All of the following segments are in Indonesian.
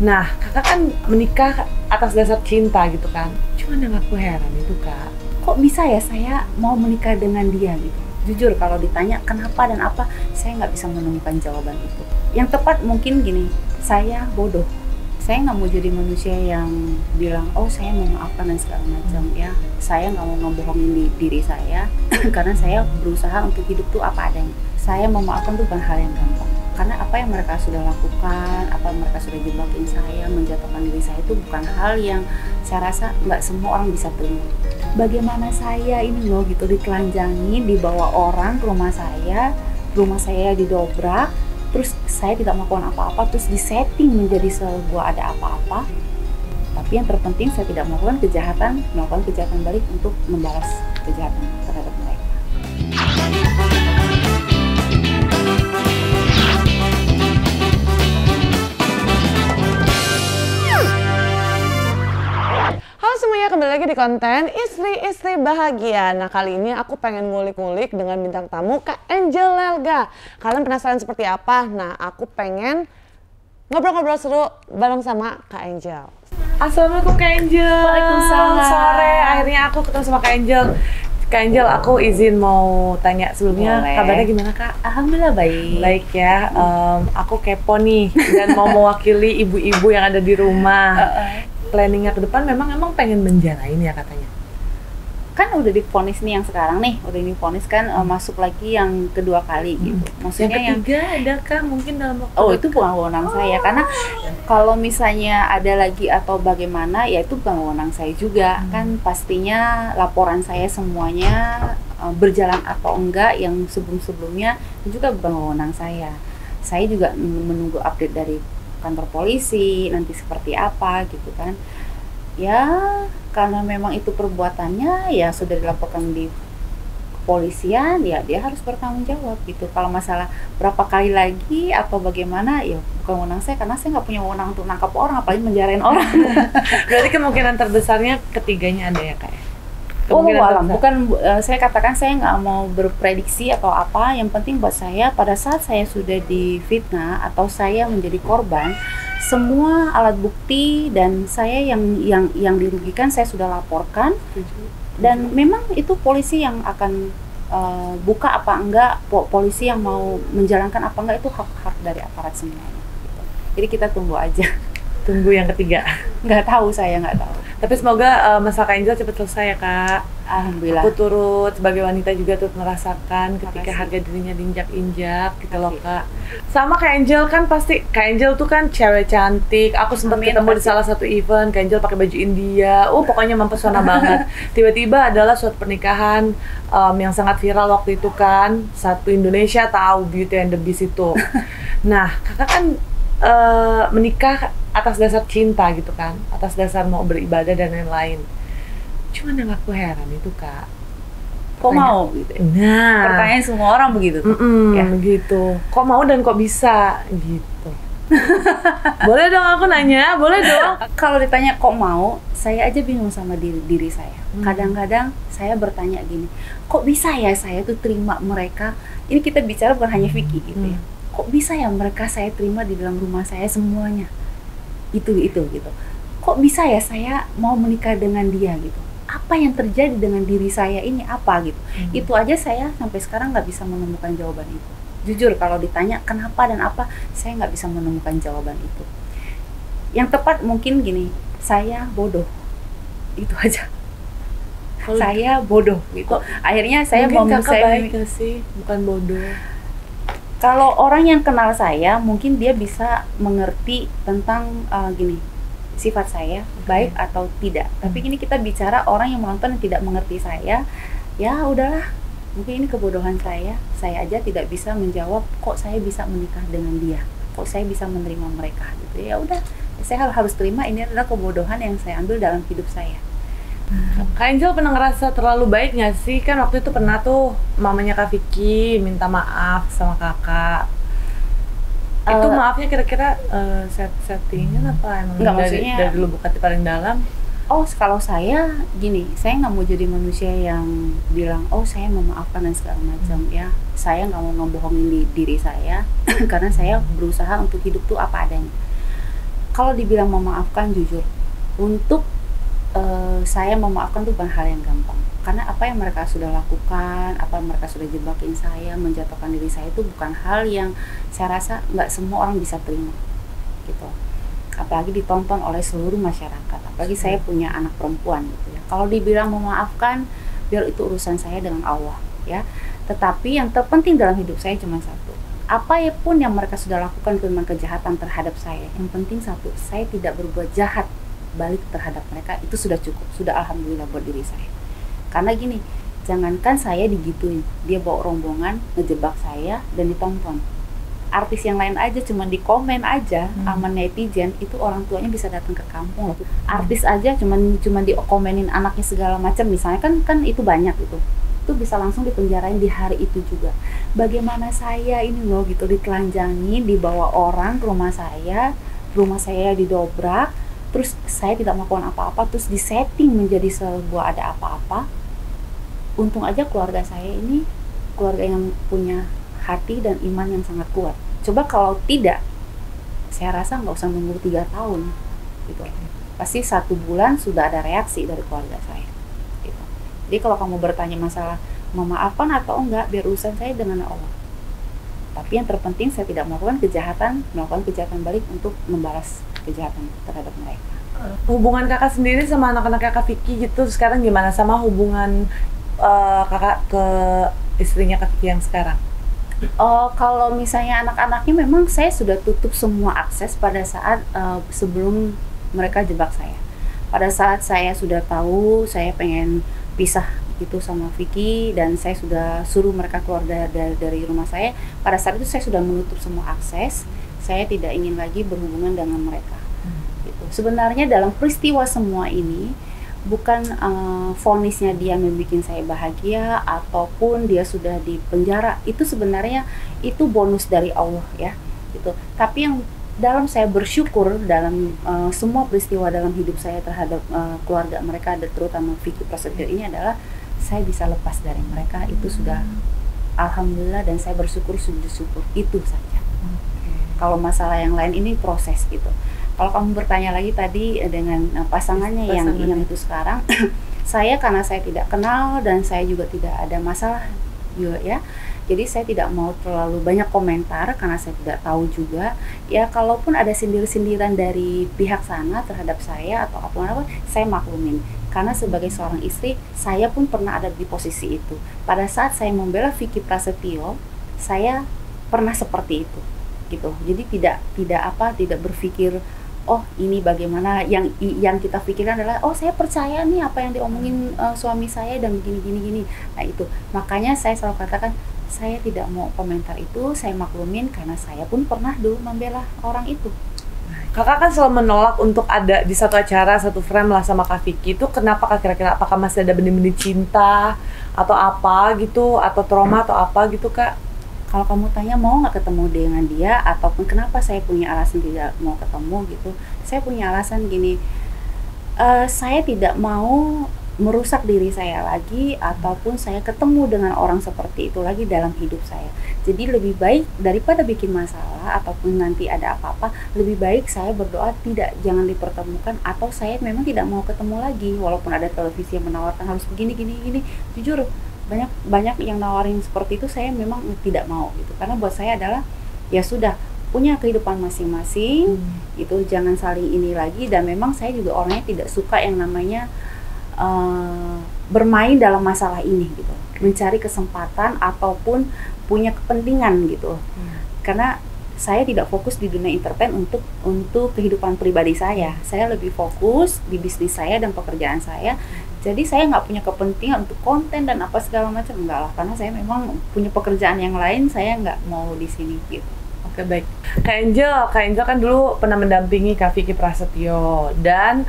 Nah, kakak kan menikah atas dasar cinta gitu kan. Cuman yang aku heran itu kak, kok bisa ya saya mau menikah dengan dia gitu. Jujur kalau ditanya kenapa dan apa, saya nggak bisa menemukan jawaban itu. Yang tepat mungkin gini, saya bodoh. Saya nggak mau jadi manusia yang bilang, oh saya memaafkan dan segala macam ya. Saya nggak mau ngebohongin diri saya karena saya berusaha untuk hidup tuh apa adanya. Saya memaafkan tuh bukan hal yang gampang. Karena apa yang mereka sudah lakukan, apa yang mereka sudah jebakin saya, menjatuhkan diri saya itu bukan hal yang saya rasa nggak semua orang bisa terima. Bagaimana saya ini loh gitu ditelanjangi, dibawa orang ke rumah saya didobrak, terus saya tidak melakukan apa-apa, terus disetting menjadi sebuah ada apa-apa. Tapi yang terpenting saya tidak melakukan kejahatan balik untuk membalas kejahatan terhadap mereka. halo semuanya, kembali lagi di konten Istri-Istri Bahagia. Nah, kali ini aku pengen ngulik-ngulik dengan bintang tamu Kak Angel Lelga. Kalian penasaran seperti apa? Nah, aku pengen ngobrol-ngobrol seru bareng sama Kak Angel. Assalamualaikum Kak Angel. Waalaikumsalam. Sore, akhirnya aku ketemu sama Kak Angel. Kak Angel, aku izin mau tanya sebelumnya. Boleh. Kabarnya gimana Kak? Alhamdulillah baik. Baik ya, aku kepo nih dan mau mewakili ibu-ibu yang ada di rumah. Planningnya ke depan memang pengen menjarain ya katanya. Kan udah divonis nih yang sekarang nih, udah divonis kan masuk lagi yang kedua kali gitu. Maksudnya yang ketiga ada kah mungkin dalam waktu oh itu bukan wewenang saya, karena kalau misalnya ada lagi atau bagaimana ya itu bukan wewenang saya juga. Kan pastinya laporan saya semuanya berjalan atau enggak yang sebelum-sebelumnya itu juga bukan wewenang saya. Saya juga menunggu update dari kantor polisi nanti seperti apa gitu kan. Ya karena memang itu perbuatannya ya sudah dilaporkan di kepolisian, ya dia harus bertanggung jawab gitu. Kalau masalah berapa kali lagi atau bagaimana ya bukan wewenang saya, karena saya nggak punya wewenang untuk nangkap orang apalagi menjarain orang. Berarti kemungkinan terbesarnya ketiganya ada ya kayak. Bukan saya katakan saya nggak mau berprediksi atau apa. Yang penting buat saya pada saat saya sudah difitnah atau saya menjadi korban, semua alat bukti dan saya yang dirugikan saya sudah laporkan. Dan memang itu polisi yang akan buka apa enggak, polisi yang mau menjalankan apa enggak, itu hak dari aparat semuanya gitu. Jadi kita tunggu aja. Tunggu yang ketiga. Nggak tahu, saya nggak tahu. Tapi semoga masalah Kak Angel cepat selesai ya Kak. Alhamdulillah. Aku turut sebagai wanita juga turut merasakan ketika harga dirinya diinjak-injak gitu loh Kak. Sama Kak Angel kan pasti, Kak Angel tuh kan cewek cantik. Aku sempat ketemu di salah satu event, Kak Angel pakai baju India. Pokoknya mempesona banget. Tiba-tiba adalah suatu pernikahan yang sangat viral waktu itu kan. Satu Indonesia tahu Beauty and the Beast itu. Nah, kakak kan menikah atas dasar cinta gitu kan, atas dasar mau beribadah dan lain-lain. Cuman yang aku heran itu Kak, kok mau gitu? Nah, pertanyaan semua orang begitu tuh. Ya begitu. Kok mau dan kok bisa gitu? Boleh dong aku nanya, boleh dong. Kalau ditanya kok mau, saya aja bingung sama diri saya. Kadang-kadang saya bertanya gini, kok bisa ya saya tuh terima mereka? Ini kita bicara bukan hanya Vicky gitu ya. Kok bisa ya mereka saya terima di dalam rumah saya semuanya? Itu gitu. Kok bisa ya saya mau menikah dengan dia gitu? Apa yang terjadi dengan diri saya ini apa gitu? Itu aja saya sampai sekarang nggak bisa menemukan jawaban itu. Jujur kalau ditanya kenapa dan apa, saya nggak bisa menemukan jawaban itu. Yang tepat mungkin gini, saya bodoh. Itu aja. Saya bodoh gitu. Akhirnya saya mau baik gak sih? Bukan bodoh. Kalau orang yang kenal saya, mungkin dia bisa mengerti tentang gini, sifat saya baik atau tidak. Tapi ini kita bicara orang yang menonton yang tidak mengerti saya, ya udahlah, mungkin ini kebodohan saya aja tidak bisa menjawab kok saya bisa menikah dengan dia, kok saya bisa menerima mereka gitu. Ya udah, saya harus terima ini adalah kebodohan yang saya ambil dalam hidup saya. Kak Angel pernah ngerasa terlalu baik nggak sih? Kan waktu itu pernah tuh mamanya Kak Vicky minta maaf sama kakak. Itu maafnya kira-kira settingan apa emang dari lubuk hati paling dalam? Oh, kalau saya gini, saya nggak mau jadi manusia yang bilang oh saya memaafkan dan segala macam ya. Saya nggak mau ngebohongin diri saya karena saya berusaha untuk hidup tuh apa adanya. Kalau dibilang memaafkan, jujur, untuk saya memaafkan itu bukan hal yang gampang. Karena apa yang mereka sudah lakukan, apa yang mereka sudah jebakin saya, menjatuhkan diri saya, itu bukan hal yang saya rasa nggak semua orang bisa terima, gitu. Apalagi ditonton oleh seluruh masyarakat. Apalagi saya punya anak perempuan, gitu ya. Kalau dibilang memaafkan, biar itu urusan saya dengan Allah, ya. Tetapi yang terpenting dalam hidup saya cuma satu. Apa pun yang mereka sudah lakukan tentang kejahatan terhadap saya, yang penting satu, saya tidak berbuat jahat balik terhadap mereka. Itu sudah cukup, sudah alhamdulillah buat diri saya. Karena gini, jangankan saya digituin, dia bawa rombongan ngejebak saya dan ditonton. Artis yang lain aja cuma di komen aja sama netizen, itu orang tuanya bisa datang ke kampung loh. Artis aja cuma dikomenin anaknya segala macam, misalnya kan itu banyak itu bisa langsung dipenjarain di hari itu juga. Bagaimana saya ini loh gitu, ditelanjangi, dibawa orang ke rumah saya didobrak, terus saya tidak melakukan apa-apa, terus disetting menjadi sebuah ada apa-apa. Untung aja keluarga saya ini keluarga yang punya hati dan iman yang sangat kuat. Coba kalau tidak, saya rasa nggak usah nunggu 3 tahun gitu. Pasti 1 bulan sudah ada reaksi dari keluarga saya gitu. Jadi kalau kamu bertanya masalah memaafkan atau enggak, biar urusan saya dengan Allah. Tapi yang terpenting saya tidak melakukan kejahatan balik untuk membalas kejahatan terhadap mereka. Hubungan kakak sendiri sama anak-anak kakak Vicky gitu sekarang gimana, sama hubungan kakak ke istrinya Kak Vicky yang sekarang? Kalau misalnya anak-anaknya, memang saya sudah tutup semua akses pada saat sebelum mereka jebak saya. Pada saat saya sudah tahu saya pengen pisah gitu sama Vicky dan saya sudah suruh mereka keluar dari rumah saya, pada saat itu saya sudah menutup semua akses. Saya tidak ingin lagi berhubungan dengan mereka. Gitu. Sebenarnya dalam peristiwa semua ini bukan vonisnya dia membuat saya bahagia ataupun dia sudah di penjara, itu sebenarnya itu bonus dari Allah ya gitu. Tapi yang dalam saya bersyukur dalam semua peristiwa dalam hidup saya terhadap keluarga mereka, terutama Vicky Prasetyo ini, adalah saya bisa lepas dari mereka, itu sudah alhamdulillah, dan saya bersyukur itu saja. Kalau masalah yang lain ini proses gitu. Kalau kamu bertanya lagi tadi dengan pasangannya yang itu sekarang, saya karena saya tidak kenal dan saya juga tidak ada masalah juga ya. Jadi saya tidak mau terlalu banyak komentar karena saya tidak tahu juga. Ya kalaupun ada sindir-sindiran dari pihak sana terhadap saya atau apa, saya maklumin. Karena sebagai seorang istri, saya pun pernah ada di posisi itu. Pada saat saya membela Vicky Prasetyo, saya pernah seperti itu. Gitu. Jadi tidak berpikir oh ini bagaimana, yang kita pikirkan adalah oh saya percaya nih apa yang diomongin suami saya dan gini. Nah itu makanya saya selalu katakan saya tidak mau komentar itu, saya maklumin karena saya pun pernah dulu membela orang itu. Kakak kan selalu menolak untuk ada di satu acara, satu frame lah sama Kak Vicky. Itu kenapa Kak, kira-kira apakah masih ada benih-benih cinta atau apa gitu, atau trauma atau apa gitu Kak? Kalau kamu tanya mau nggak ketemu dengan dia ataupun kenapa saya punya alasan tidak mau ketemu gitu, saya punya alasan gini, saya tidak mau merusak diri saya lagi ataupun saya ketemu dengan orang seperti itu lagi dalam hidup saya. Jadi lebih baik daripada bikin masalah ataupun nanti ada apa-apa, lebih baik saya berdoa jangan dipertemukan, atau saya memang tidak mau ketemu lagi walaupun ada televisi yang menawarkan harus begini. Jujur banyak yang nawarin seperti itu, saya memang tidak mau gitu, karena buat saya adalah ya sudah punya kehidupan masing-masing itu, jangan saling ini lagi. Dan memang saya juga orangnya tidak suka yang namanya bermain dalam masalah ini gitu, mencari kesempatan ataupun punya kepentingan gitu. Karena saya tidak fokus di dunia entertain untuk kehidupan pribadi saya lebih fokus di bisnis saya dan pekerjaan saya. Jadi saya nggak punya kepentingan untuk konten dan apa segala macam, enggak lah, karena saya memang punya pekerjaan yang lain, saya nggak mau di sini gitu. Oke, baik. Kak Angel kan dulu pernah mendampingi Kak Vicky Prasetyo dan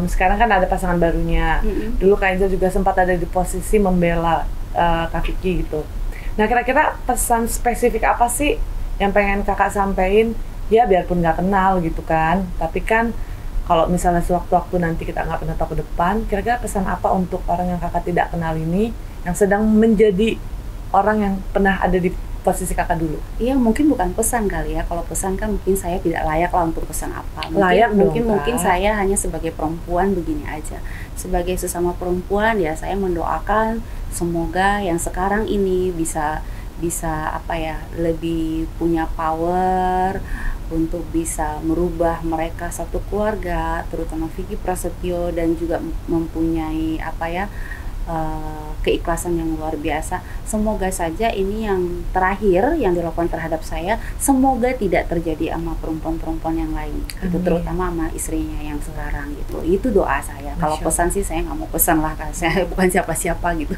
sekarang kan ada pasangan barunya. Dulu Kak Angel juga sempat ada di posisi membela Kak Vicky gitu. Nah kira-kira pesan spesifik apa sih yang pengen kakak sampein, ya biarpun nggak kenal gitu kan, tapi kan kalau misalnya sewaktu-waktu nanti kita nggak pernah tahu ke depan, kira-kira pesan apa untuk orang yang kakak tidak kenal ini, yang sedang menjadi orang yang pernah ada di posisi kakak dulu? Iya, mungkin bukan pesan kali ya. Kalau pesan kan mungkin saya tidak layak lah untuk pesan apa. Layak dong, Mungkin Kak. saya hanya sebagai perempuan begini aja. Sebagai sesama perempuan ya, saya mendoakan semoga yang sekarang ini bisa apa ya, lebih punya power untuk bisa merubah mereka satu keluarga, terutama Vicky Prasetyo, dan juga mempunyai apa ya, keikhlasan yang luar biasa. Semoga saja ini yang terakhir yang dilakukan terhadap saya, semoga tidak terjadi sama perempuan-perempuan yang lain. Itu Amin. terutama sama istrinya yang sekarang gitu. Itu doa saya. Kalau pesan sih saya nggak mau pesan lah, kan saya bukan siapa-siapa gitu.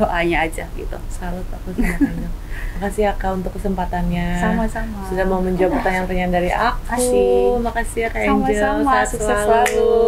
Doanya aja gitu. Salut aku sama Kak Angel. Makasih ya Kak untuk kesempatannya. Sama-sama. Sudah mau menjawab pertanyaan-pertanyaan dari aku. Makasih. Makasih ya Kak Angel. Sama-sama, Sehat sukses selalu.